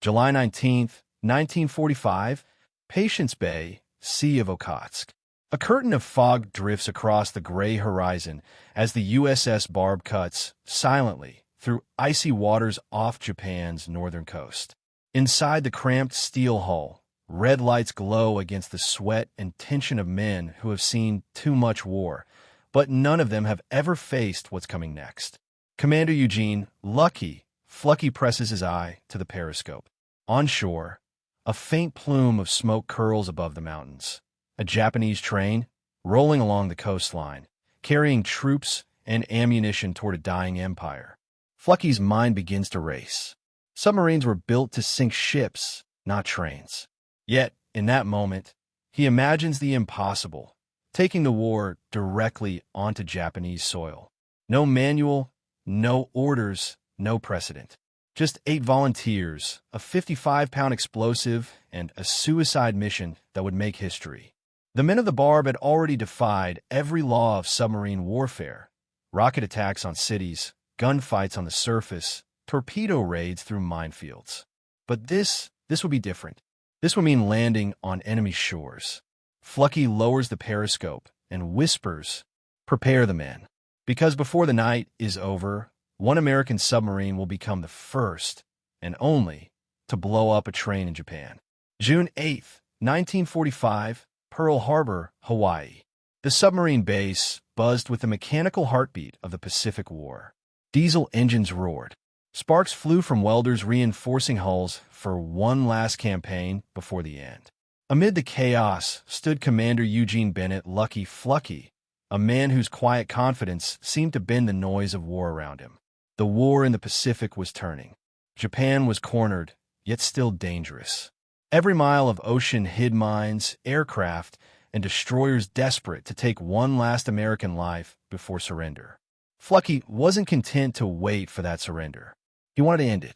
July 19, 1945, Patience Bay, Sea of Okhotsk. A curtain of fog drifts across the gray horizon as the USS Barb cuts, silently, through icy waters off Japan's northern coast. Inside the cramped steel hull, red lights glow against the sweat and tension of men who have seen too much war, but none of them have ever faced what's coming next. Commander Eugene, Flucky presses his eye to the periscope. On shore, a faint plume of smoke curls above the mountains. A Japanese train, rolling along the coastline, carrying troops and ammunition toward a dying empire. Flucky's mind begins to race. Submarines were built to sink ships, not trains. Yet, in that moment, he imagines the impossible, taking the war directly onto Japanese soil. No manual, no orders, no precedent. Just 8 volunteers, a 55-pound explosive, and a suicide mission that would make history. The men of the Barb had already defied every law of submarine warfare. Rocket attacks on cities, gunfights on the surface, torpedo raids through minefields. But this would be different. This would mean landing on enemy shores. Flucky lowers the periscope and whispers, "Prepare the men." Because before the night is over, one American submarine will become the first and only to blow up a train in Japan. June 8, 1945, Pearl Harbor, Hawaii. The submarine base buzzed with the mechanical heartbeat of the Pacific War. Diesel engines roared. Sparks flew from welders reinforcing hulls for one last campaign before the end. Amid the chaos stood Commander Eugene Bennett Flucky, a man whose quiet confidence seemed to bend the noise of war around him. The war in the Pacific was turning. Japan was cornered, yet still dangerous. Every mile of ocean hid mines, aircraft, and destroyers desperate to take one last American life before surrender. Flucky wasn't content to wait for that surrender. He wanted to end it.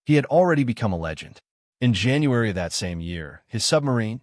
He had already become a legend. In January of that same year, his submarine,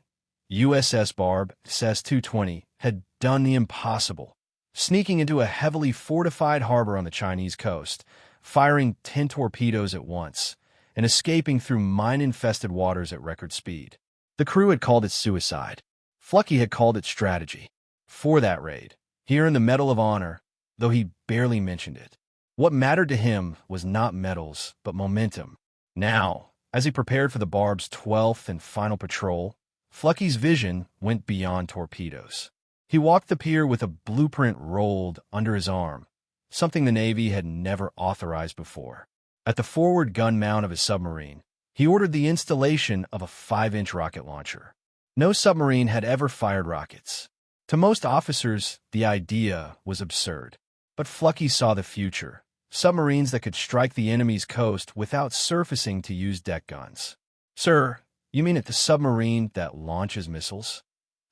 USS Barb, SS-220, had done the impossible, sneaking into a heavily fortified harbor on the Chinese coast, firing 10 torpedoes at once, and escaping through mine-infested waters at record speed. The crew had called it suicide. Flucky had called it strategy. For that raid, he earned the Medal of Honor, though he barely mentioned it. What mattered to him was not medals, but momentum. Now, as he prepared for the Barb's 12th and final patrol, Flucky's vision went beyond torpedoes. He walked the pier with a blueprint rolled under his arm, something the Navy had never authorized before. At the forward gun mount of his submarine, he ordered the installation of a 5-inch rocket launcher. No submarine had ever fired rockets. To most officers, the idea was absurd. But Flucky saw the future, submarines that could strike the enemy's coast without surfacing to use deck guns. "Sir, you mean the submarine that launches missiles?"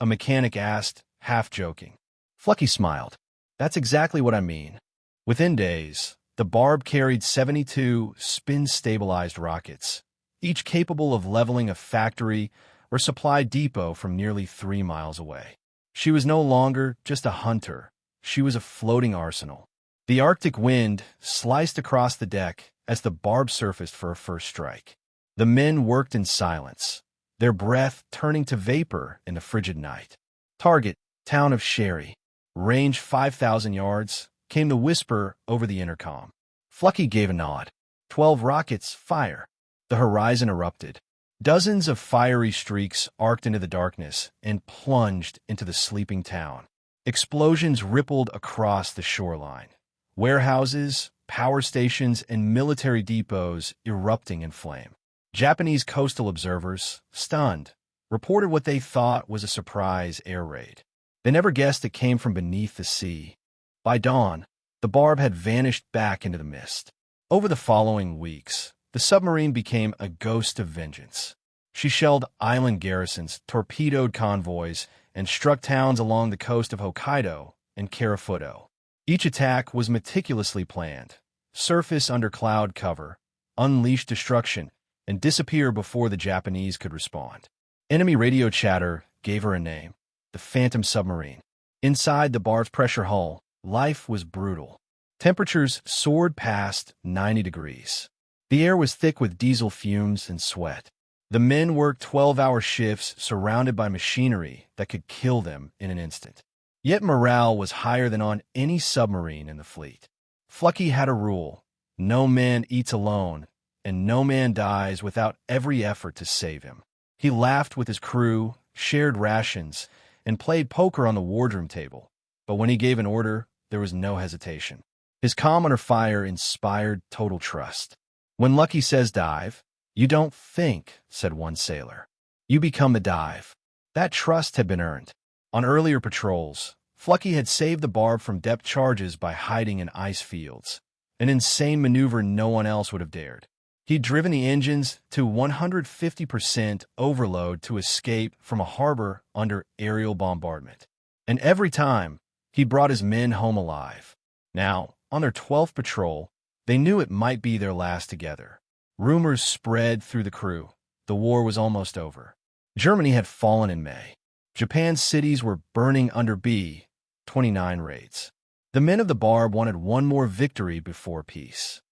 a mechanic asked, half joking. Flucky smiled. "That's exactly what I mean." Within days, the Barb carried 72 spin-stabilized rockets, each capable of leveling a factory or supply depot from nearly 3 miles away. She was no longer just a hunter. She was a floating arsenal. The Arctic wind sliced across the deck as the Barb surfaced for a first strike. The men worked in silence, their breath turning to vapor in the frigid night. "Target, town of Sherry. Range 5,000 yards, came the whisper over the intercom. Flucky gave a nod. 12 rockets, fire. The horizon erupted. Dozens of fiery streaks arced into the darkness and plunged into the sleeping town. Explosions rippled across the shoreline. Warehouses, power stations, and military depots erupting in flame. Japanese coastal observers, stunned, reported what they thought was a surprise air raid. They never guessed it came from beneath the sea. By dawn, the Barb had vanished back into the mist. Over the following weeks, the submarine became a ghost of vengeance. She shelled island garrisons, torpedoed convoys, and struck towns along the coast of Hokkaido and Karafuto. Each attack was meticulously planned. Surface under cloud cover, unleash destruction, and disappear before the Japanese could respond. Enemy radio chatter gave her a name, the Phantom Submarine. Inside the Barb's pressure hull, life was brutal. Temperatures soared past 90 degrees. The air was thick with diesel fumes and sweat. The men worked 12-hour shifts surrounded by machinery that could kill them in an instant. Yet morale was higher than on any submarine in the fleet. Flucky had a rule: no man eats alone, and no man dies without every effort to save him. He laughed with his crew, shared rations, and played poker on the wardroom table. But when he gave an order, there was no hesitation. His calm under fire inspired total trust. "When Lucky says dive, you don't think," said one sailor. "You become the dive." That trust had been earned. On earlier patrols, Flucky had saved the Barb from depth charges by hiding in ice fields, an insane maneuver no one else would have dared. He'd driven the engines to 150% overload to escape from a harbor under aerial bombardment. And every time, he brought his men home alive. Now, on their 12th patrol, they knew it might be their last together. Rumors spread through the crew. The war was almost over. Germany had fallen in May. Japan's cities were burning under B-29 raids. The men of the Barb wanted one more victory before peace.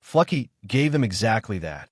Flucky gave them exactly that,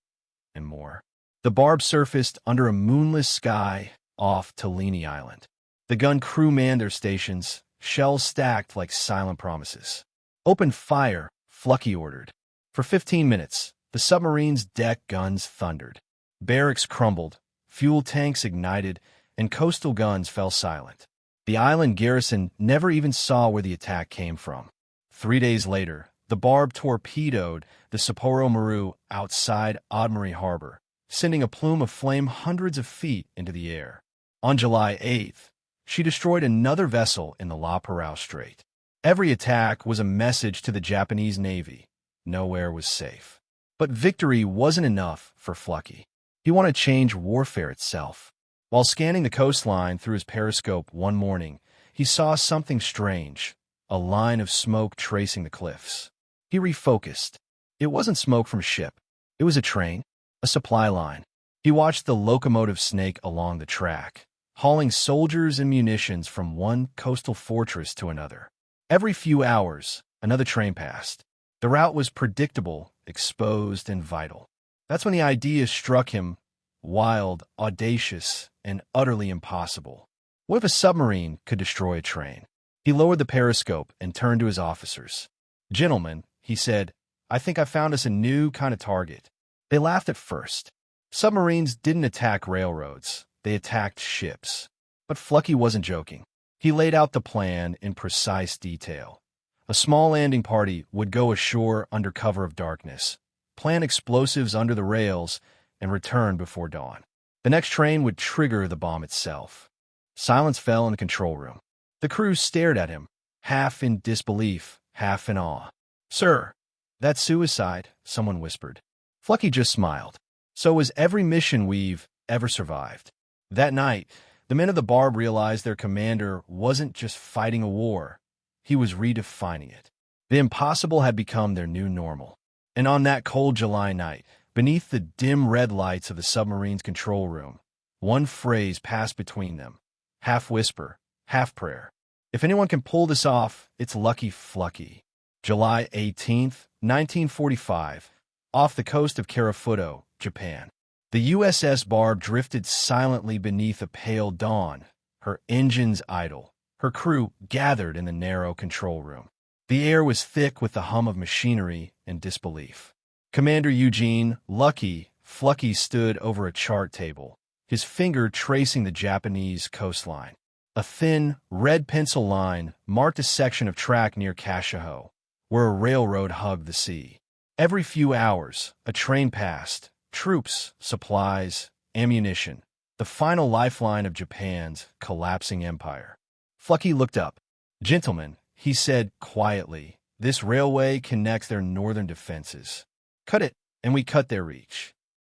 and more. The Barb surfaced under a moonless sky off Tolini Island. The gun crew manned their stations, shells stacked like silent promises. "Open fire," Flucky ordered. For 15 minutes, the submarine's deck guns thundered. Barracks crumbled, fuel tanks ignited, and coastal guns fell silent. The island garrison never even saw where the attack came from. 3 days later, the Barb torpedoed the Sapporo Maru outside Odmori Harbor, sending a plume of flame hundreds of feet into the air. On July 8th, she destroyed another vessel in the La Parau Strait. Every attack was a message to the Japanese Navy. Nowhere was safe. But victory wasn't enough for Flucky. He wanted to change warfare itself. While scanning the coastline through his periscope one morning, he saw something strange, a line of smoke tracing the cliffs. He refocused. It wasn't smoke from a ship. It was a train, a supply line. He watched the locomotive snake along the track, hauling soldiers and munitions from one coastal fortress to another. Every few hours, another train passed. The route was predictable, exposed, and vital. That's when the idea struck him: wild, audacious, and utterly impossible. What if a submarine could destroy a train? He lowered the periscope and turned to his officers. "Gentlemen," he said, "I think I found us a new kind of target." They laughed at first. Submarines didn't attack railroads. They attacked ships. But Flucky wasn't joking. He laid out the plan in precise detail. A small landing party would go ashore under cover of darkness, plant explosives under the rails, and return before dawn. The next train would trigger the bomb itself. Silence fell in the control room. The crew stared at him, half in disbelief, half in awe. "Sir, that's suicide," someone whispered. Flucky just smiled. "So was every mission we've ever survived." That night, the men of the Barb realized their commander wasn't just fighting a war. He was redefining it. The impossible had become their new normal. And on that cold July night, beneath the dim red lights of the submarine's control room, one phrase passed between them, half whisper, half prayer. "If anyone can pull this off, it's Lucky Flucky." July 18th, 1945, off the coast of Karafuto, Japan. The USS Barb drifted silently beneath a pale dawn, her engines idle, her crew gathered in the narrow control room. The air was thick with the hum of machinery and disbelief. Commander Eugene "Lucky" Flucky stood over a chart table, his finger tracing the Japanese coastline. A thin, red pencil line marked a section of track near Kashiho, where a railroad hugged the sea. Every few hours, a train passed, troops, supplies, ammunition, the final lifeline of Japan's collapsing empire. Flucky looked up. "Gentlemen," he said quietly, "this railway connects their northern defenses. Cut it, and we cut their reach."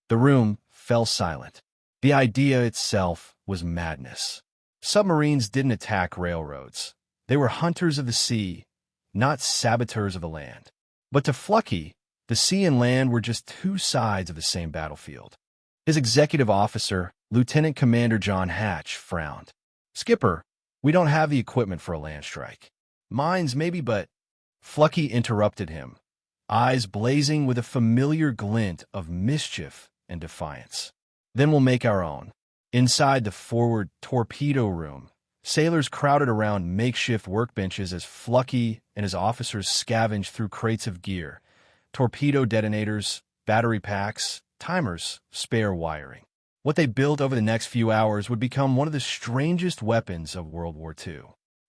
The room fell silent. The idea itself was madness. Submarines didn't attack railroads. They were hunters of the sea, not saboteurs of the land. But to Flucky, the sea and land were just two sides of the same battlefield. His executive officer, Lieutenant Commander John Hatch, frowned. "Skipper, we don't have the equipment for a land strike. Mines maybe, but—" Flucky interrupted him. eyes blazing with a familiar glint of mischief and defiance. Then we'll make our own. Inside the forward torpedo room, sailors crowded around makeshift workbenches as Flucky and his officers scavenged through crates of gear, torpedo detonators, battery packs, timers, spare wiring. What they built over the next few hours would become one of the strangest weapons of World War II.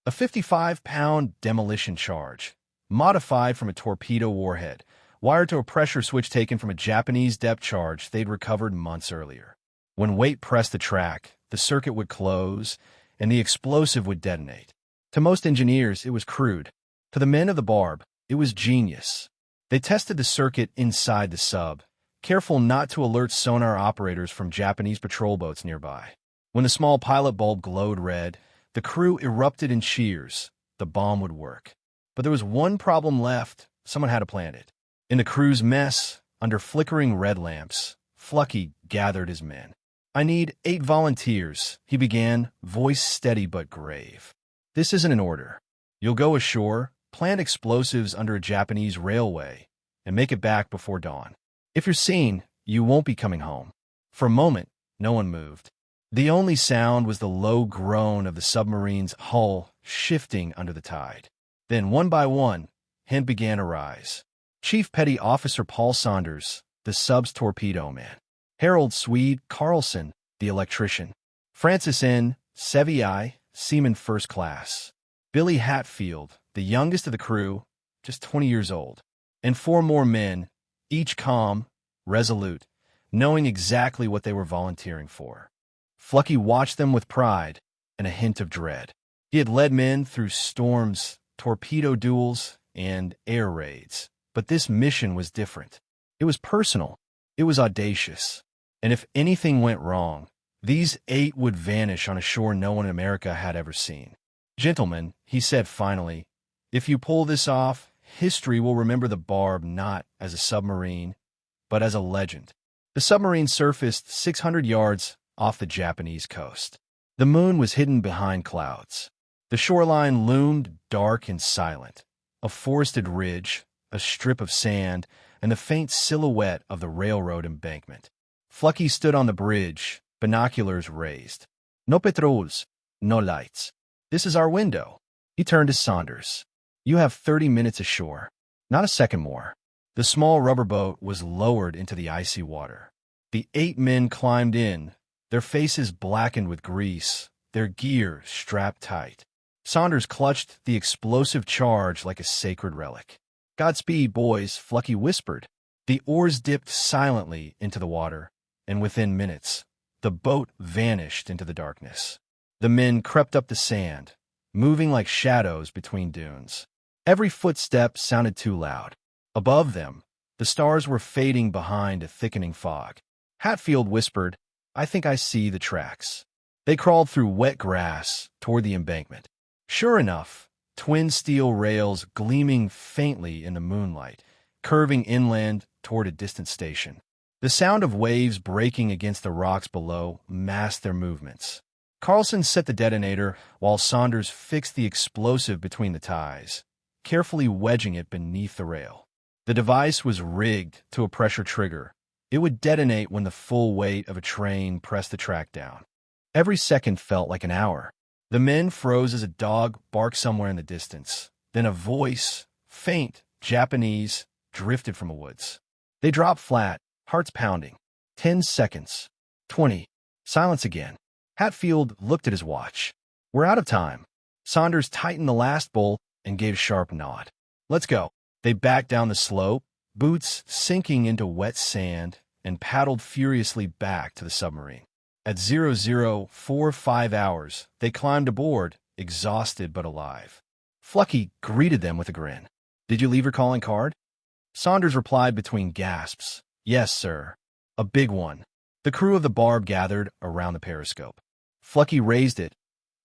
A 55-pound demolition charge, modified from a torpedo warhead, wired to a pressure switch taken from a Japanese depth charge they'd recovered months earlier. When weight pressed the track, the circuit would close, and the explosive would detonate. To most engineers, it was crude. To the men of the Barb, it was genius. They tested the circuit inside the sub, careful not to alert sonar operators from Japanese patrol boats nearby. When the small pilot bulb glowed red, the crew erupted in cheers. The bomb would work. But there was one problem left. Someone had to plant it. In the crew's mess, under flickering red lamps, Flucky gathered his men. "I need 8 volunteers," he began, voice steady but grave. "This isn't an order. You'll go ashore, plant explosives under a Japanese railway, and make it back before dawn. If you're seen, you won't be coming home." For a moment, no one moved. The only sound was the low groan of the submarine's hull shifting under the tide. Then, one by one, men began to rise. Chief Petty Officer Paul Saunders, the sub's torpedo man. Harold Swede Carlson, the electrician. Francis N. Sevier, seaman first class. Billy Hatfield, the youngest of the crew, just 20 years old. And 4 more men, each calm, resolute, knowing exactly what they were volunteering for. Flucky watched them with pride and a hint of dread. He had led men through storms, torpedo duels, and air raids. But this mission was different. It was personal. It was audacious. And if anything went wrong, these 8 would vanish on a shore no one in America had ever seen. "Gentlemen," he said finally, "if you pull this off, history will remember the Barb not as a submarine, but as a legend." The submarine surfaced 600 yards off the Japanese coast. The moon was hidden behind clouds. The shoreline loomed dark and silent. A forested ridge, a strip of sand, and the faint silhouette of the railroad embankment. Flucky stood on the bridge, binoculars raised. "No patrols, no lights. This is our window." He turned to Saunders. "You have 30 minutes ashore. Not a second more." The small rubber boat was lowered into the icy water. The 8 men climbed in, their faces blackened with grease, their gear strapped tight. Saunders clutched the explosive charge like a sacred relic. "Godspeed, boys," Flucky whispered. The oars dipped silently into the water, and within minutes, the boat vanished into the darkness. The men crept up the sand, moving like shadows between dunes. Every footstep sounded too loud. Above them, the stars were fading behind a thickening fog. Hatfield whispered, "I think I see the tracks." They crawled through wet grass toward the embankment. Sure enough, twin steel rails gleaming faintly in the moonlight, curving inland toward a distant station. The sound of waves breaking against the rocks below masked their movements. Carlson set the detonator while Saunders fixed the explosive between the ties, carefully wedging it beneath the rail. The device was rigged to a pressure trigger. It would detonate when the full weight of a train pressed the track down. Every second felt like an hour. The men froze as a dog barked somewhere in the distance. Then a voice, faint, Japanese, drifted from the woods. They dropped flat, hearts pounding. 10 seconds. 20. Silence again. Hatfield looked at his watch. "We're out of time." Saunders tightened the last bolt and gave a sharp nod. "Let's go." They backed down the slope, boots sinking into wet sand, and paddled furiously back to the submarine. At 0045 hours, they climbed aboard, exhausted but alive. Flucky greeted them with a grin. "Did you leave your calling card?" Saunders replied between gasps, "Yes, sir." A big one. The crew of the Barb gathered around the periscope. Flucky raised it,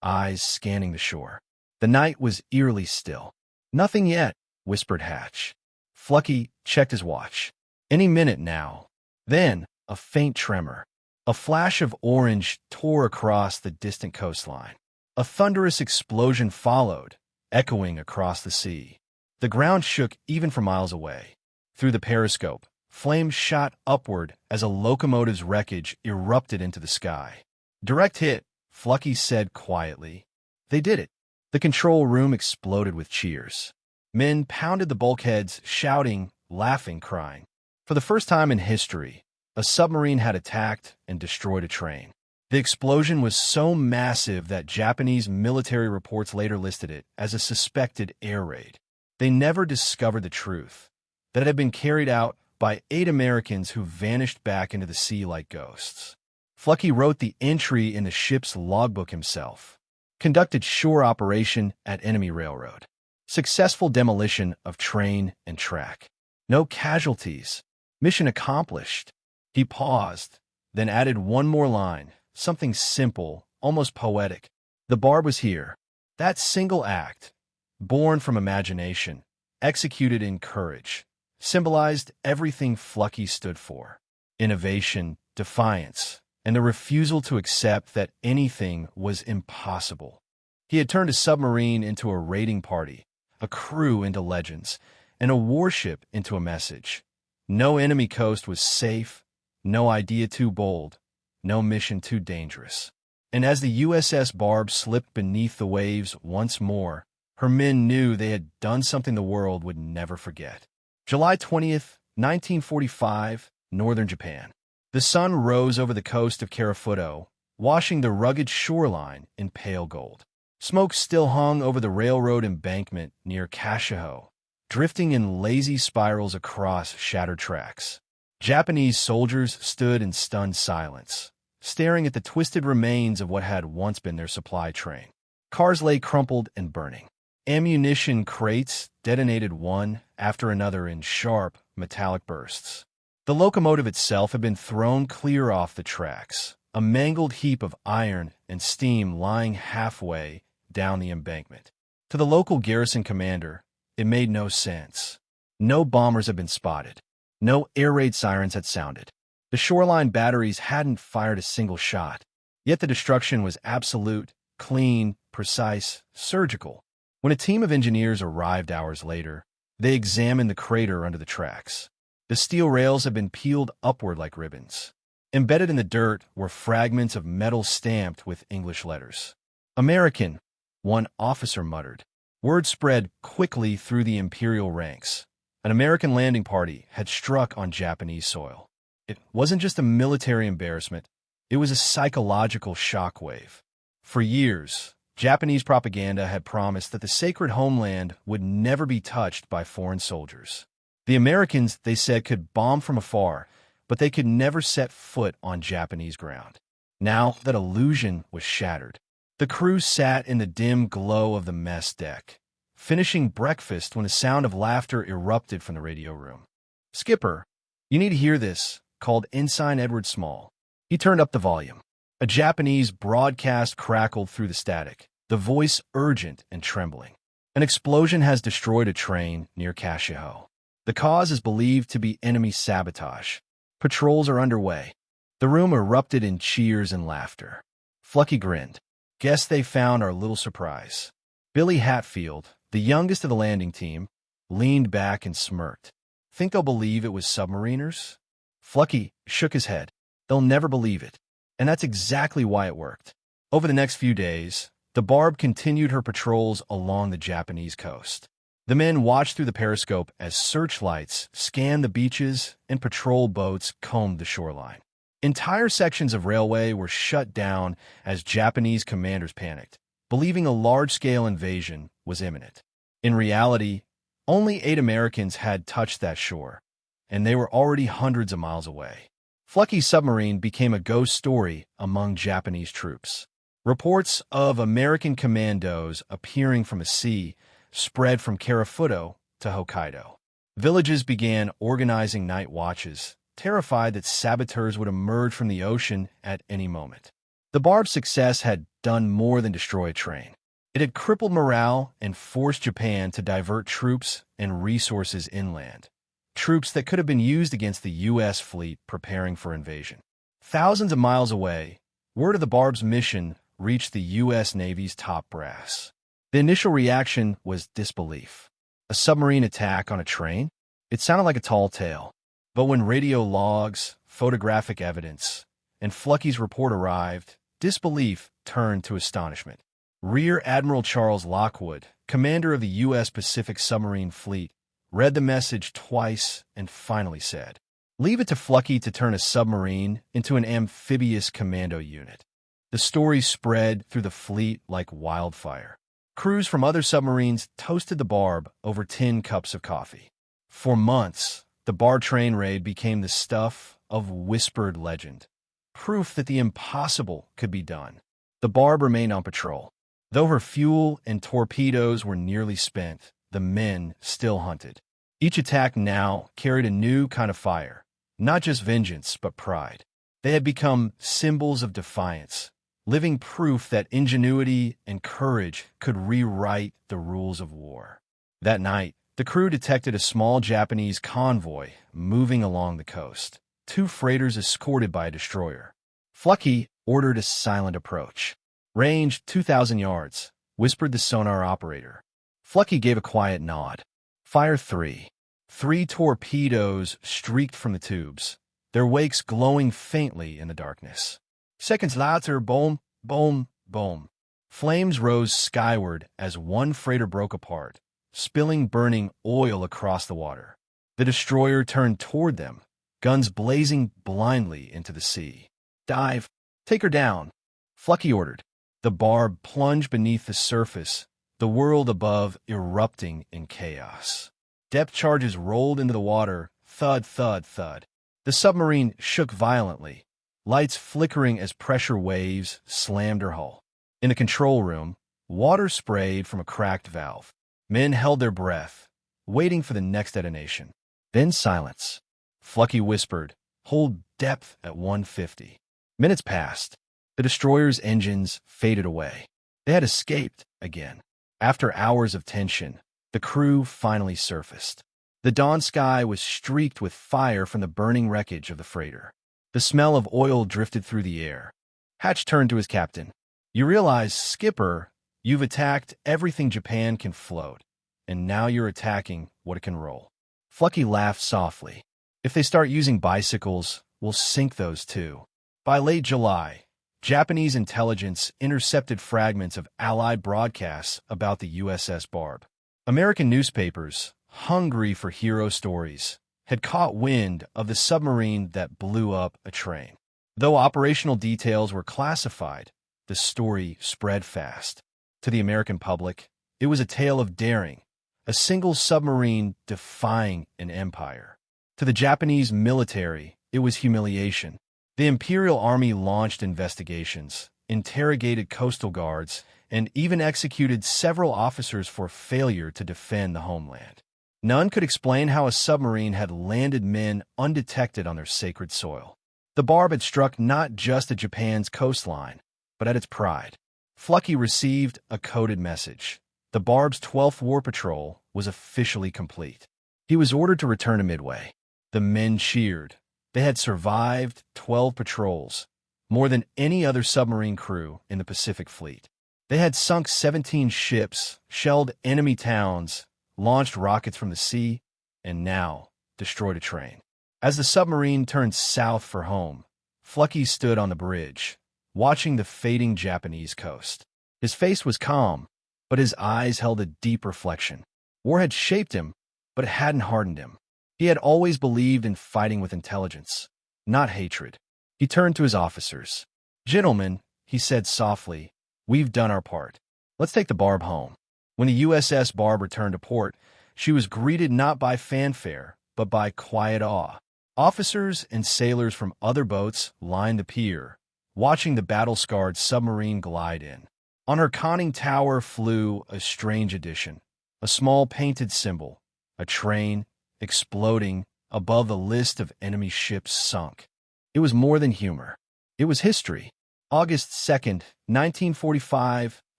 eyes scanning the shore. The night was eerily still. "Nothing yet," whispered Hatch. Flucky checked his watch. Any minute now. Then, a faint tremor. A flash of orange tore across the distant coastline. A thunderous explosion followed, echoing across the sea. The ground shook even for miles away. Through the periscope, flames shot upward as a locomotive's wreckage erupted into the sky. "Direct hit," Flucky said quietly. They did it. The control room exploded with cheers. Men pounded the bulkheads, shouting, laughing, crying. For the first time in history, a submarine had attacked and destroyed a train. The explosion was so massive that Japanese military reports later listed it as a suspected air raid. They never discovered the truth, that it had been carried out by 8 Americans who vanished back into the sea like ghosts. Flucky wrote the entry in the ship's logbook himself. Conducted shore operation at enemy railroad. Successful demolition of train and track. No casualties. Mission accomplished. He paused, then added one more line, something simple, almost poetic. The Barb was here. That single act, born from imagination, executed in courage, symbolized everything Flucky stood for: innovation, defiance, and the refusal to accept that anything was impossible. He had turned a submarine into a raiding party, a crew into legends, and a warship into a message. No enemy coast was safe, no idea too bold, no mission too dangerous. And as the USS Barb slipped beneath the waves once more, her men knew they had done something the world would never forget. July 20th, 1945, northern Japan. The sun rose over the coast of Karafuto, washing the rugged shoreline in pale gold. Smoke still hung over the railroad embankment near Kashiho, drifting in lazy spirals across shattered tracks. Japanese soldiers stood in stunned silence, staring at the twisted remains of what had once been their supply train. Cars lay crumpled and burning. Ammunition crates detonated one after another in sharp, metallic bursts. The locomotive itself had been thrown clear off the tracks, a mangled heap of iron and steam lying halfway down the embankment. To the local garrison commander, it made no sense. No bombers had been spotted. No air raid sirens had sounded. The shoreline batteries hadn't fired a single shot. Yet the destruction was absolute, clean, precise, surgical. When a team of engineers arrived hours later, they examined the crater under the tracks. The steel rails had been peeled upward like ribbons. Embedded in the dirt were fragments of metal stamped with English letters. "American," one officer muttered. Word spread quickly through the Imperial ranks. An American landing party had struck on Japanese soil. It wasn't just a military embarrassment, it was a psychological shockwave. For years, Japanese propaganda had promised that the sacred homeland would never be touched by foreign soldiers. The Americans, they said, could bomb from afar, but they could never set foot on Japanese ground. Now that illusion was shattered. The crew sat in the dim glow of the mess deck, finishing breakfast when a sound of laughter erupted from the radio room. "Skipper, you need to hear this," called Ensign Edward Small. He turned up the volume. A Japanese broadcast crackled through the static, the voice urgent and trembling. "An explosion has destroyed a train near Kashiho. The cause is believed to be enemy sabotage. Patrols are underway." The room erupted in cheers and laughter. Flucky grinned. "Guess they found our little surprise." Billy Hatfield, the youngest of the landing team, leaned back and smirked. "Think they'll believe it was submariners?" Flucky shook his head. "They'll never believe it." And that's exactly why it worked. Over the next few days, the Barb continued her patrols along the Japanese coast. The men watched through the periscope as searchlights scanned the beaches and patrol boats combed the shoreline. Entire sections of railway were shut down as Japanese commanders panicked, believing a large-scale invasion was imminent. In reality, only 8 Americans had touched that shore, and they were already hundreds of miles away. Flucky's submarine became a ghost story among Japanese troops. Reports of American commandos appearing from a sea spread from Karafuto to Hokkaido. Villages began organizing night watches, terrified that saboteurs would emerge from the ocean at any moment. The Barb's success had done more than destroy a train. It had crippled morale and forced Japan to divert troops and resources inland. Troops that could have been used against the U.S. fleet preparing for invasion. Thousands of miles away, word of the Barb's mission reached the U.S. Navy's top brass. The initial reaction was disbelief. A submarine attack on a train? It sounded like a tall tale. But when radio logs, photographic evidence, and Flucky's report arrived, disbelief turned to astonishment. Rear Admiral Charles Lockwood, commander of the U.S. Pacific Submarine Fleet, read the message twice and finally said, "Leave it to Flucky to turn a submarine into an amphibious commando unit." The story spread through the fleet like wildfire. Crews from other submarines toasted the Barb over tin cups of coffee. For months, the Barb train raid became the stuff of whispered legend, proof that the impossible could be done. The Barb remained on patrol. Though her fuel and torpedoes were nearly spent, the men still hunted. Each attack now carried a new kind of fire, not just vengeance, but pride. They had become symbols of defiance, living proof that ingenuity and courage could rewrite the rules of war. That night, the crew detected a small Japanese convoy moving along the coast, 2 freighters escorted by a destroyer. Flucky ordered a silent approach. "Range 2,000 yards, whispered the sonar operator. Flucky gave a quiet nod. "Fire 3. 3 torpedoes streaked from the tubes, their wakes glowing faintly in the darkness. Seconds later, boom, boom, boom. Flames rose skyward as one freighter broke apart, spilling burning oil across the water. The destroyer turned toward them, guns blazing blindly into the sea. "Dive! Take her down!" Flucky ordered. The Barb plunged beneath the surface, the world above erupting in chaos. Depth charges rolled into the water, thud, thud, thud. The submarine shook violently, lights flickering as pressure waves slammed her hull. In the control room, water sprayed from a cracked valve. Men held their breath, waiting for the next detonation. Then silence. Flucky whispered, "Hold depth at 150. Minutes passed. The destroyer's engines faded away. They had escaped again. After hours of tension, the crew finally surfaced. The dawn sky was streaked with fire from the burning wreckage of the freighter. The smell of oil drifted through the air. Hatch turned to his captain. "You realize, Skipper, you've attacked everything Japan can float, and now you're attacking what it can roll." Flucky laughed softly. "If they start using bicycles, we'll sink those too." By late July, Japanese intelligence intercepted fragments of Allied broadcasts about the USS Barb. American newspapers, hungry for hero stories, had caught wind of the submarine that blew up a train. Though operational details were classified, the story spread fast. To the American public, it was a tale of daring, a single submarine defying an empire. To the Japanese military, it was humiliation. The Imperial Army launched investigations, interrogated coastal guards, and even executed several officers for failure to defend the homeland. None could explain how a submarine had landed men undetected on their sacred soil. The Barb had struck not just at Japan's coastline, but at its pride. Flucky received a coded message. The Barb's 12th War Patrol was officially complete. He was ordered to return to Midway. The men cheered. They had survived 12 patrols, more than any other submarine crew in the Pacific Fleet. They had sunk 17 ships, shelled enemy towns, launched rockets from the sea, and now destroyed a train. As the submarine turned south for home, Flucky stood on the bridge, watching the fading Japanese coast. His face was calm, but his eyes held a deep reflection. War had shaped him, but it hadn't hardened him. He had always believed in fighting with intelligence, not hatred. He turned to his officers. "Gentlemen," he said softly, "we've done our part. Let's take the Barb home." When the USS Barb returned to port, she was greeted not by fanfare, but by quiet awe. Officers and sailors from other boats lined the pier, watching the battle-scarred submarine glide in. On her conning tower flew a strange addition, a small painted symbol, a train exploding above the list of enemy ships sunk. It was more than humor. It was history. August 2nd, 1945,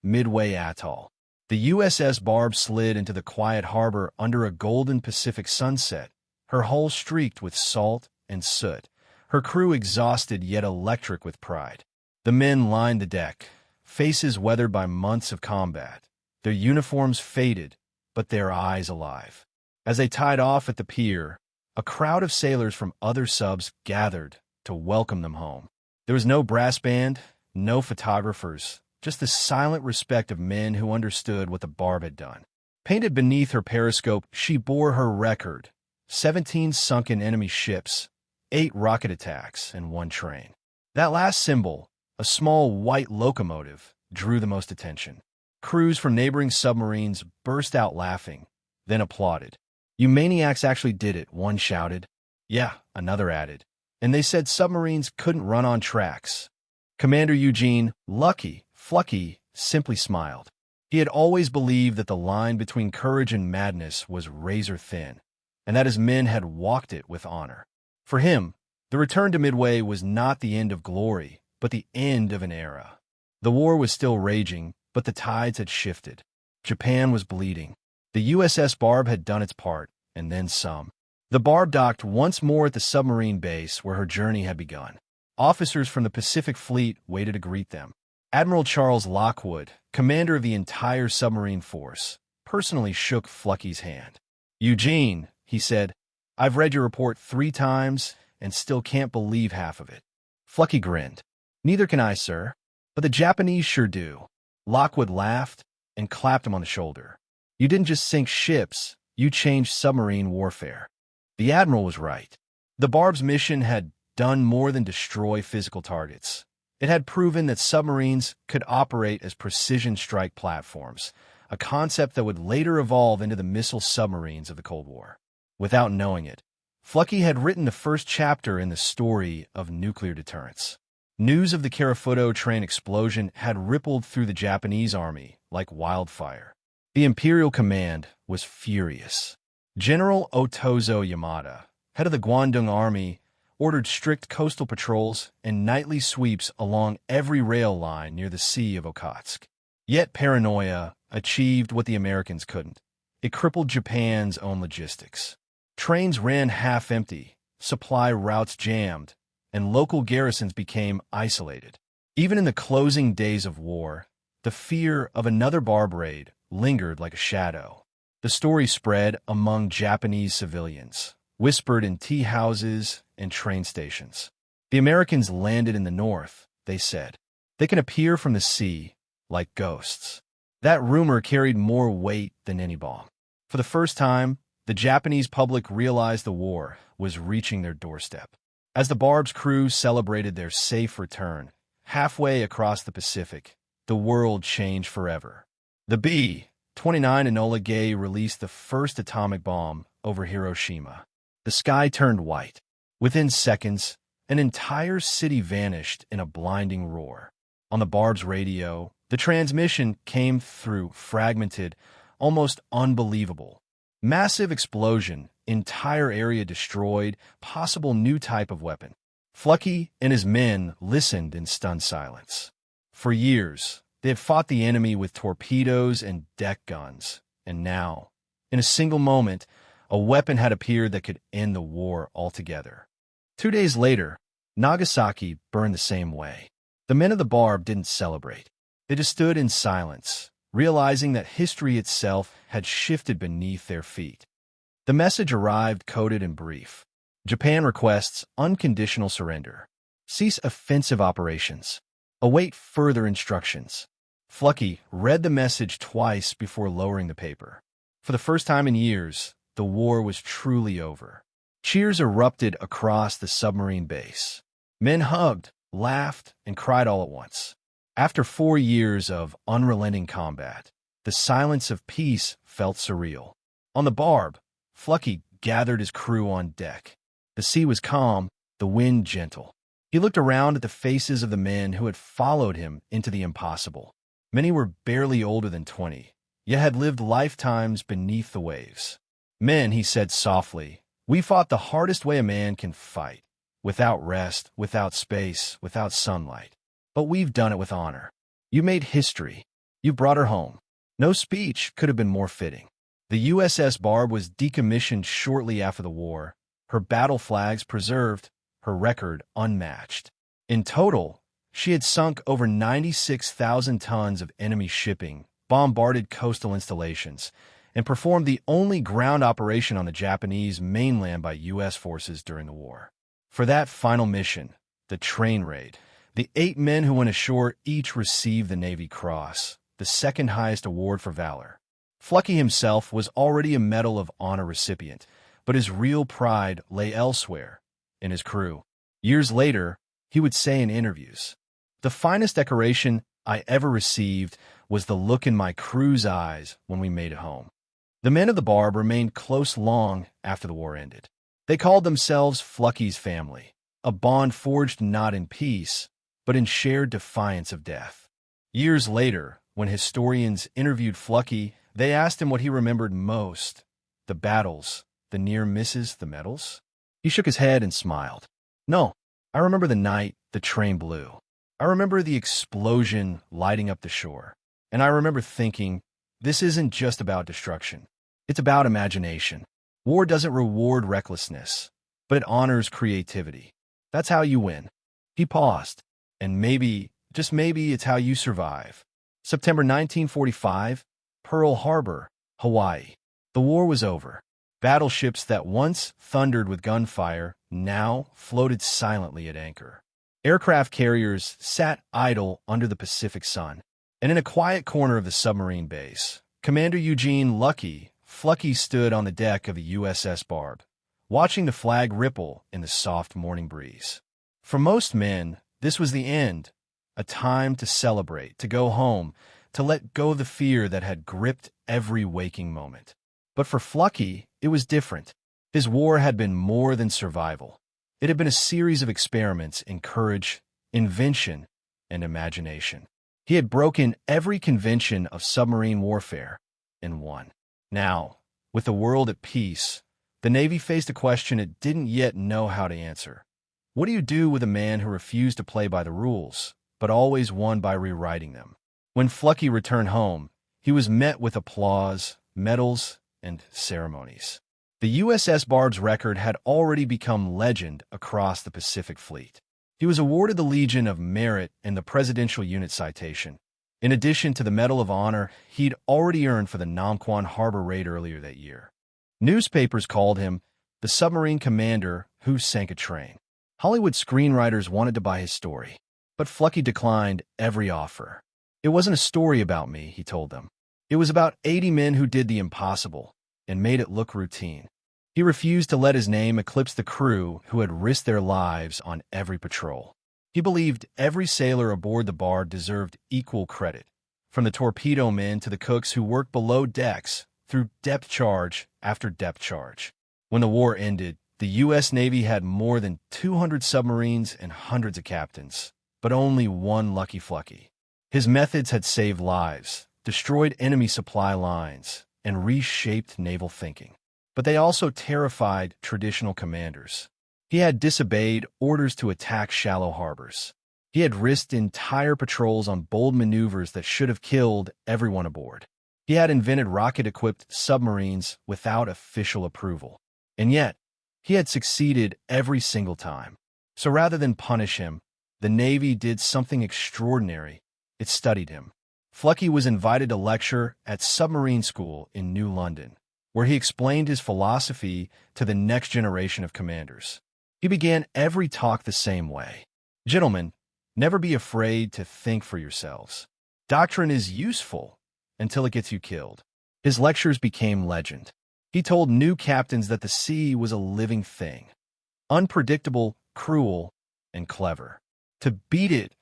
Midway Atoll. The USS Barb slid into the quiet harbor under a golden Pacific sunset, her hull streaked with salt and soot, her crew exhausted yet electric with pride. The men lined the deck, faces weathered by months of combat, their uniforms faded, but their eyes alive. As they tied off at the pier, a crowd of sailors from other subs gathered to welcome them home. There was no brass band, no photographers, just the silent respect of men who understood what the Barb had done. Painted beneath her periscope, she bore her record: 17 sunken enemy ships, 8 rocket attacks, and 1 train. That last symbol, a small white locomotive, drew the most attention. Crews from neighboring submarines burst out laughing, then applauded. "You maniacs actually did it," one shouted. "Yeah," another added. "And they said submarines couldn't run on tracks." Commander Eugene, Flucky, simply smiled. He had always believed that the line between courage and madness was razor thin, and that his men had walked it with honor. For him, the return to Midway was not the end of glory, but the end of an era. The war was still raging, but the tides had shifted. Japan was bleeding. The USS Barb had done its part, and then some. The Barb docked once more at the submarine base where her journey had begun. Officers from the Pacific Fleet waited to greet them. Admiral Charles Lockwood, commander of the entire submarine force, personally shook Flucky's hand. "Eugene," he said, "I've read your report 3 times and still can't believe half of it." Flucky grinned. "Neither can I, sir. But the Japanese sure do." Lockwood laughed and clapped him on the shoulder. "You didn't just sink ships, you changed submarine warfare." The admiral was right. The Barb's mission had done more than destroy physical targets. It had proven that submarines could operate as precision strike platforms, a concept that would later evolve into the missile submarines of the Cold War. Without knowing it, Flucky had written the first chapter in the story of nuclear deterrence. News of the Karafuto train explosion had rippled through the Japanese army like wildfire. The Imperial Command was furious. General Otozo Yamada, head of the Guangdong Army, ordered strict coastal patrols and nightly sweeps along every rail line near the Sea of Okhotsk. Yet paranoia achieved what the Americans couldn't. It crippled Japan's own logistics. Trains ran half empty, supply routes jammed, and local garrisons became isolated. Even in the closing days of war, the fear of another Barb raid lingered like a shadow. The story spread among Japanese civilians, whispered in tea houses and train stations. "The Americans landed in the north," they said. "They can appear from the sea like ghosts." That rumor carried more weight than any bomb. For the first time, the Japanese public realized the war was reaching their doorstep. As the Barb's crew celebrated their safe return, halfway across the Pacific, the world changed forever. The B-29 Enola Gay released the first atomic bomb over Hiroshima. The sky turned white. Within seconds, an entire city vanished in a blinding roar. On the Barb's radio, the transmission came through fragmented, almost unbelievable. Massive explosion, entire area destroyed, possible new type of weapon. Flucky and his men listened in stunned silence. For years, they had fought the enemy with torpedoes and deck guns, and now, in a single moment, a weapon had appeared that could end the war altogether. 2 days later, Nagasaki burned the same way. The men of the Barb didn't celebrate. They just stood in silence, realizing that history itself had shifted beneath their feet. The message arrived coded and brief. Japan requests unconditional surrender. Cease offensive operations. Await further instructions. Flucky read the message twice before lowering the paper. For the first time in years, the war was truly over. Cheers erupted across the submarine base. Men hugged, laughed, and cried all at once. After 4 years of unrelenting combat, the silence of peace felt surreal. On the Barb, Flucky gathered his crew on deck. The sea was calm, the wind gentle. He looked around at the faces of the men who had followed him into the impossible. Many were barely older than 20, yet had lived lifetimes beneath the waves. "Men," he said softly, "we fought the hardest way a man can fight, without rest, without space, without sunlight. But we've done it with honor. You made history. You brought her home." No speech could have been more fitting. The USS Barb was decommissioned shortly after the war, her battle flags preserved, her record unmatched. In total, she had sunk over 96,000 tons of enemy shipping, bombarded coastal installations, and performed the only ground operation on the Japanese mainland by U.S. forces during the war. For that final mission, the train raid, the 8 men who went ashore each received the Navy Cross, the second highest award for valor. Flucky himself was already a Medal of Honor recipient, but his real pride lay elsewhere, in his crew. Years later, he would say in interviews, "The finest decoration I ever received was the look in my crew's eyes when we made it home." The men of the Barb remained close long after the war ended. They called themselves Flucky's family, a bond forged not in peace, but in shared defiance of death. Years later, when historians interviewed Flucky, they asked him what he remembered most: the battles, the near misses, the medals? He shook his head and smiled. "No, I remember the night the train blew. I remember the explosion lighting up the shore. And I remember thinking, this isn't just about destruction. It's about imagination. War doesn't reward recklessness, but it honors creativity. That's how you win." He paused. "And maybe, just maybe, it's how you survive." September 1945, Pearl Harbor, Hawaii. The war was over. Battleships that once thundered with gunfire now floated silently at anchor. Aircraft carriers sat idle under the Pacific sun. And in a quiet corner of the submarine base, Commander Eugene "Lucky" Flucky stood on the deck of the USS Barb, watching the flag ripple in the soft morning breeze. For most men, this was the end, a time to celebrate, to go home, to let go of the fear that had gripped every waking moment. But for Flucky, it was different. His war had been more than survival. It had been a series of experiments in courage, invention, and imagination. He had broken every convention of submarine warfare and won. Now, with the world at peace, the Navy faced a question it didn't yet know how to answer. What do you do with a man who refused to play by the rules, but always won by rewriting them? When Flucky returned home, he was met with applause, medals, and ceremonies. The USS Barb's record had already become legend across the Pacific Fleet. He was awarded the Legion of Merit and the Presidential Unit Citation. In addition to the Medal of Honor he'd already earned for the Nam Quan Harbor raid earlier that year. Newspapers called him the submarine commander who sank a train. Hollywood screenwriters wanted to buy his story, but Flucky declined every offer. "It wasn't a story about me," he told them. "It was about 80 men who did the impossible and made it look routine." He refused to let his name eclipse the crew who had risked their lives on every patrol. He believed every sailor aboard the Barb deserved equal credit, from the torpedo men to the cooks who worked below decks through depth charge after depth charge. When the war ended, the U.S. Navy had more than 200 submarines and hundreds of captains, but only one Lucky Flucky. His methods had saved lives, destroyed enemy supply lines, and reshaped naval thinking. But they also terrified traditional commanders. He had disobeyed orders to attack shallow harbors. He had risked entire patrols on bold maneuvers that should have killed everyone aboard. He had invented rocket-equipped submarines without official approval. And yet, he had succeeded every single time. So rather than punish him, the Navy did something extraordinary. It studied him. Flucky was invited to lecture at submarine school in New London, where he explained his philosophy to the next generation of commanders. He began every talk the same way. "Gentlemen, never be afraid to think for yourselves. Doctrine is useful until it gets you killed." His lectures became legend. He told new captains that the sea was a living thing, unpredictable, cruel, and clever. To beat it,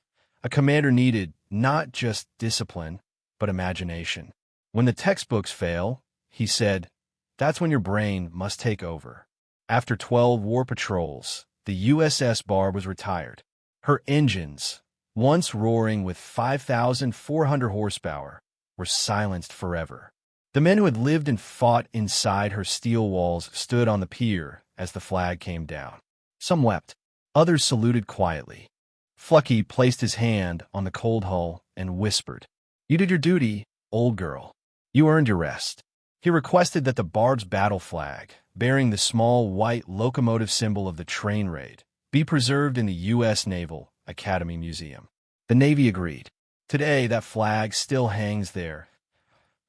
a commander needed not just discipline, but imagination. When the textbooks fail, he said, that's when your brain must take over. After 12 war patrols, the USS Barb was retired. Her engines, once roaring with 5,400 horsepower, were silenced forever. The men who had lived and fought inside her steel walls stood on the pier as the flag came down. Some wept. Others saluted quietly. Flucky placed his hand on the cold hull and whispered, "You did your duty, old girl. You earned your rest." He requested that the Barb's battle flag, bearing the small white locomotive symbol of the train raid, be preserved in the U.S. Naval Academy Museum. The Navy agreed. Today, that flag still hangs there,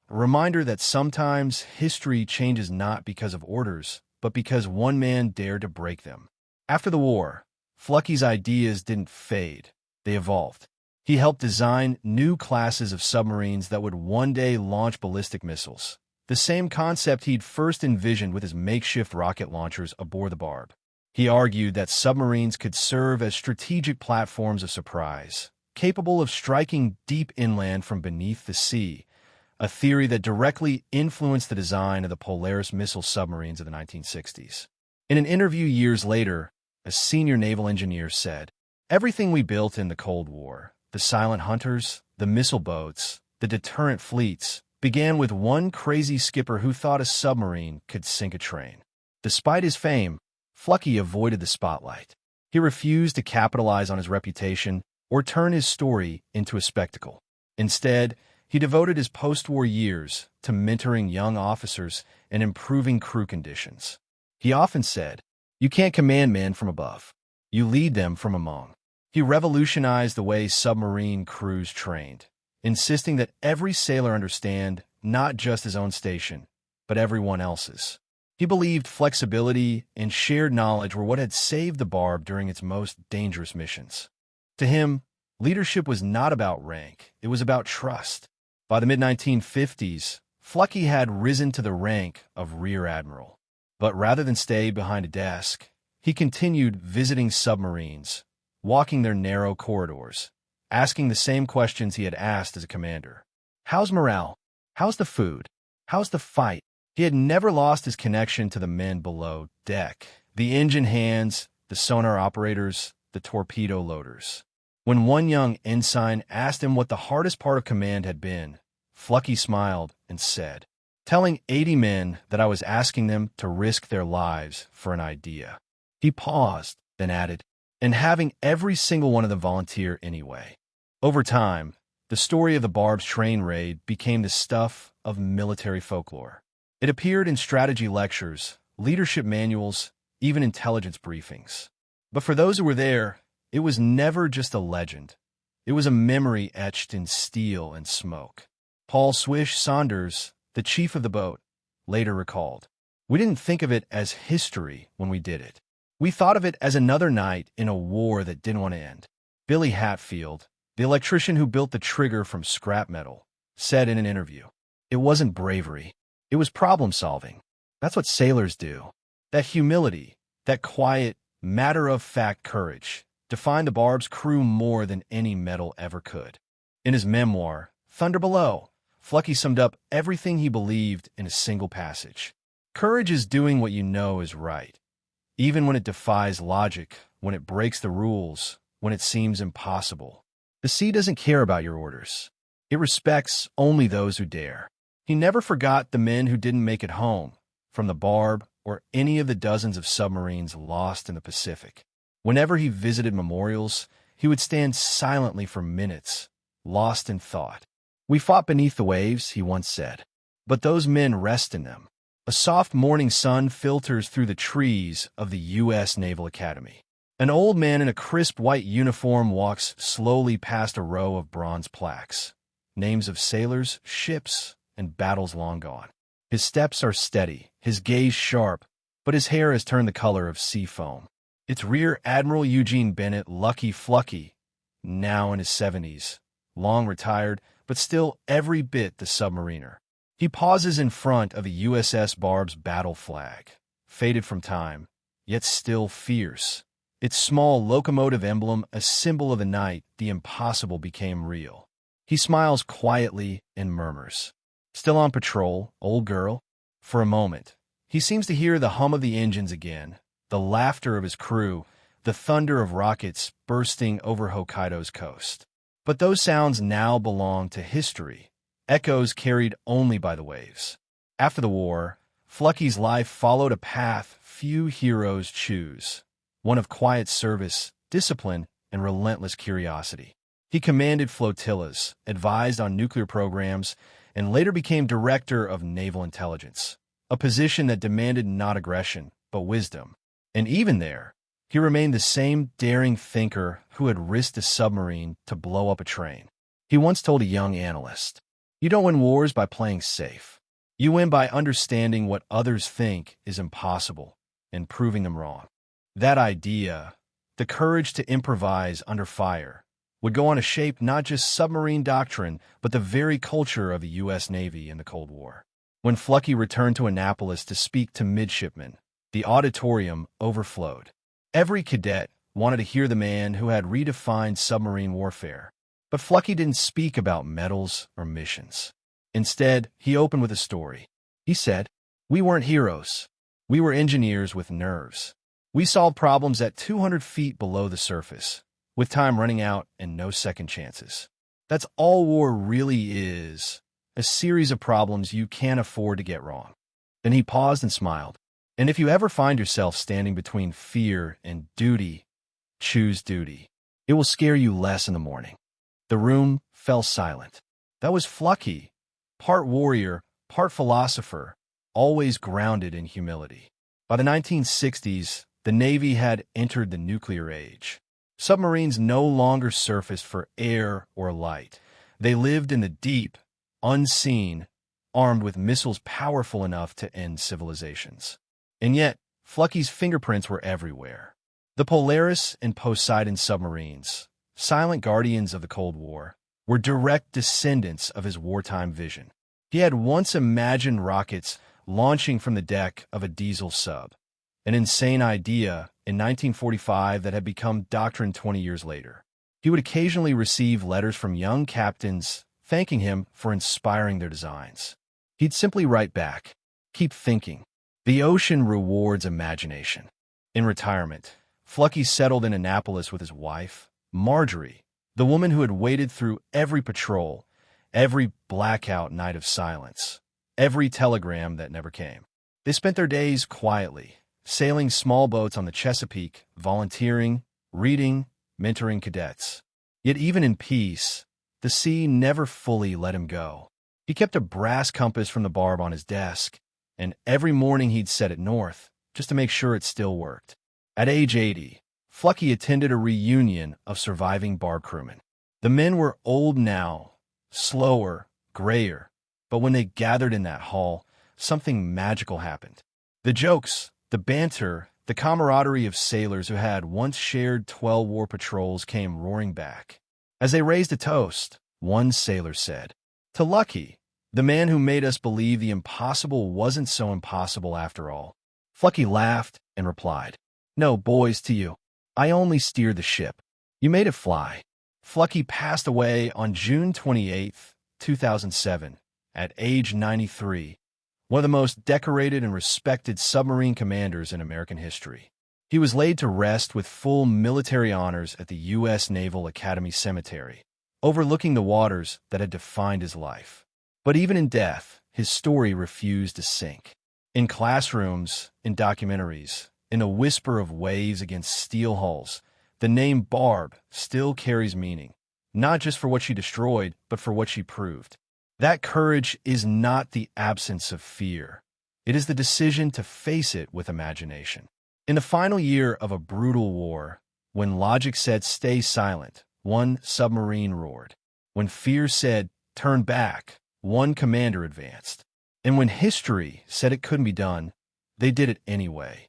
a reminder that sometimes history changes not because of orders, but because one man dared to break them. After the war, Flucky's ideas didn't fade, they evolved. He helped design new classes of submarines that would one day launch ballistic missiles, the same concept he'd first envisioned with his makeshift rocket launchers aboard the Barb. He argued that submarines could serve as strategic platforms of surprise, capable of striking deep inland from beneath the sea, a theory that directly influenced the design of the Polaris missile submarines of the 1960s. In an interview years later, a senior naval engineer said, "Everything we built in the Cold War, the silent hunters, the missile boats, the deterrent fleets, began with one crazy skipper who thought a submarine could sink a train." Despite his fame, Flucky avoided the spotlight. He refused to capitalize on his reputation or turn his story into a spectacle. Instead, he devoted his post-war years to mentoring young officers and improving crew conditions. He often said, "You can't command men from above. You lead them from among." He revolutionized the way submarine crews trained, insisting that every sailor understand not just his own station, but everyone else's. He believed flexibility and shared knowledge were what had saved the Barb during its most dangerous missions. To him, leadership was not about rank, it was about trust. By the mid-1950s, Flucky had risen to the rank of Rear Admiral. But rather than stay behind a desk, he continued visiting submarines, walking their narrow corridors, asking the same questions he had asked as a commander. How's morale? How's the food? How's the fight? He had never lost his connection to the men below deck, the engine hands, the sonar operators, the torpedo loaders. When one young ensign asked him what the hardest part of command had been, Flucky smiled and said, "Telling 80 men that I was asking them to risk their lives for an idea." He paused, then added, "And having every single one of them volunteer anyway." Over time, the story of the Barb's train raid became the stuff of military folklore. It appeared in strategy lectures, leadership manuals, even intelligence briefings. But for those who were there, it was never just a legend. It was a memory etched in steel and smoke. Paul Swish Saunders, the chief of the boat, later recalled, "We didn't think of it as history when we did it. We thought of it as another night in a war that didn't want to end." Billy Hatfield, the electrician who built the trigger from scrap metal, said in an interview, "It wasn't bravery. It was problem-solving. That's what sailors do." That humility, that quiet, matter-of-fact courage, defined the Barb's crew more than any medal ever could. In his memoir, Thunder Below, Flucky summed up everything he believed in a single passage. Courage is doing what you know is right, even when it defies logic, when it breaks the rules, when it seems impossible. The sea doesn't care about your orders. It respects only those who dare. He never forgot the men who didn't make it home, from the Barb or any of the dozens of submarines lost in the Pacific. Whenever he visited memorials, he would stand silently for minutes, lost in thought. "We fought beneath the waves," he once said, "but those men rest in them." A soft morning sun filters through the trees of the U.S. Naval Academy. An old man in a crisp white uniform walks slowly past a row of bronze plaques, names of sailors, ships, and battles long gone. His steps are steady, his gaze sharp, but his hair has turned the color of sea foam. It's Rear Admiral Eugene Bennett Lucky Flucky, now in his 70s, long retired, but still every bit the submariner. He pauses in front of the USS Barb's battle flag, faded from time, yet still fierce. Its small locomotive emblem, a symbol of the night the impossible became real. He smiles quietly and murmurs, "Still on patrol, old girl?" For a moment, he seems to hear the hum of the engines again, the laughter of his crew, the thunder of rockets bursting over Hokkaido's coast. But those sounds now belong to history, echoes carried only by the waves. After the war, Flucky's life followed a path few heroes choose, one of quiet service, discipline, and relentless curiosity. He commanded flotillas, advised on nuclear programs, and later became Director of Naval Intelligence, a position that demanded not aggression, but wisdom. And even there, he remained the same daring thinker who had risked a submarine to blow up a train. He once told a young analyst, You don't win wars by playing safe. You win by understanding what others think is impossible and proving them wrong. That idea, the courage to improvise under fire, would go on to shape not just submarine doctrine, but the very culture of the U.S. Navy in the Cold War. When Fluckey returned to Annapolis to speak to midshipmen, the auditorium overflowed. Every cadet wanted to hear the man who had redefined submarine warfare. But Fluckey didn't speak about medals or missions. Instead, he opened with a story. He said, "We weren't heroes. We were engineers with nerves. We solved problems at 200 feet below the surface, with time running out and no second chances. That's all war really is, a series of problems you can't afford to get wrong." Then he paused and smiled. "And if you ever find yourself standing between fear and duty, choose duty. It will scare you less in the morning." The room fell silent. That was Fluckey, part warrior, part philosopher, always grounded in humility. By the 1960s, the Navy had entered the nuclear age. Submarines no longer surfaced for air or light. They lived in the deep, unseen, armed with missiles powerful enough to end civilizations. And yet, Fluckey's fingerprints were everywhere. The Polaris and Poseidon submarines, silent guardians of the Cold War, were direct descendants of his wartime vision. He had once imagined rockets launching from the deck of a diesel sub, an insane idea in 1945 that had become doctrine 20 years later. He would occasionally receive letters from young captains thanking him for inspiring their designs. He'd simply write back, "Keep thinking. The ocean rewards imagination." In retirement, Fluckey settled in Annapolis with his wife, Marjorie, the woman who had waited through every patrol, every blackout night of silence, every telegram that never came. They spent their days quietly, sailing small boats on the Chesapeake, volunteering, reading, mentoring cadets. Yet even in peace, the sea never fully let him go. He kept a brass compass from the barb on his desk, and every morning he'd set it north, just to make sure it still worked. At age 80, Fluckey attended a reunion of surviving barb crewmen. The men were old now, slower, grayer, but when they gathered in that hall, something magical happened. The jokes, the banter, the camaraderie of sailors who had once shared 12 war patrols came roaring back. As they raised a toast, one sailor said, "To Lucky, the man who made us believe the impossible wasn't so impossible after all." Fluckey laughed and replied, "No, boys, to you. I only steered the ship. You made it fly." Fluckey passed away on June 28, 2007, at age 93, one of the most decorated and respected submarine commanders in American history. He was laid to rest with full military honors at the U.S. Naval Academy Cemetery, overlooking the waters that had defined his life. But even in death, his story refused to sink. In classrooms, in documentaries, in a whisper of waves against steel hulls, the name Barb still carries meaning, not just for what she destroyed, but for what she proved. That courage is not the absence of fear. It is the decision to face it with imagination. In the final year of a brutal war, when logic said stay silent, one submarine roared. When fear said turn back, one commander advanced. And when history said it couldn't be done, they did it anyway.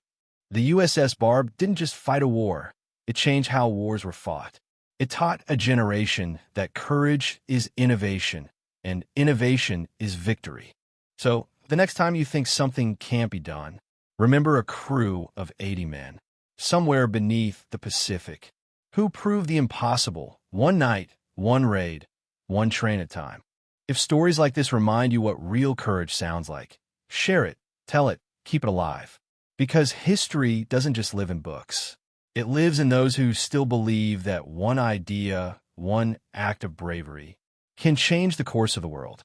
The USS Barb didn't just fight a war, it changed how wars were fought. It taught a generation that courage is innovation, and innovation is victory. So, the next time you think something can't be done, remember a crew of 80 men, somewhere beneath the Pacific, who proved the impossible, one night, one raid, one train at a time. If stories like this remind you what real courage sounds like, share it, tell it, keep it alive. Because history doesn't just live in books. It lives in those who still believe that one idea, one act of bravery, can change the course of the world.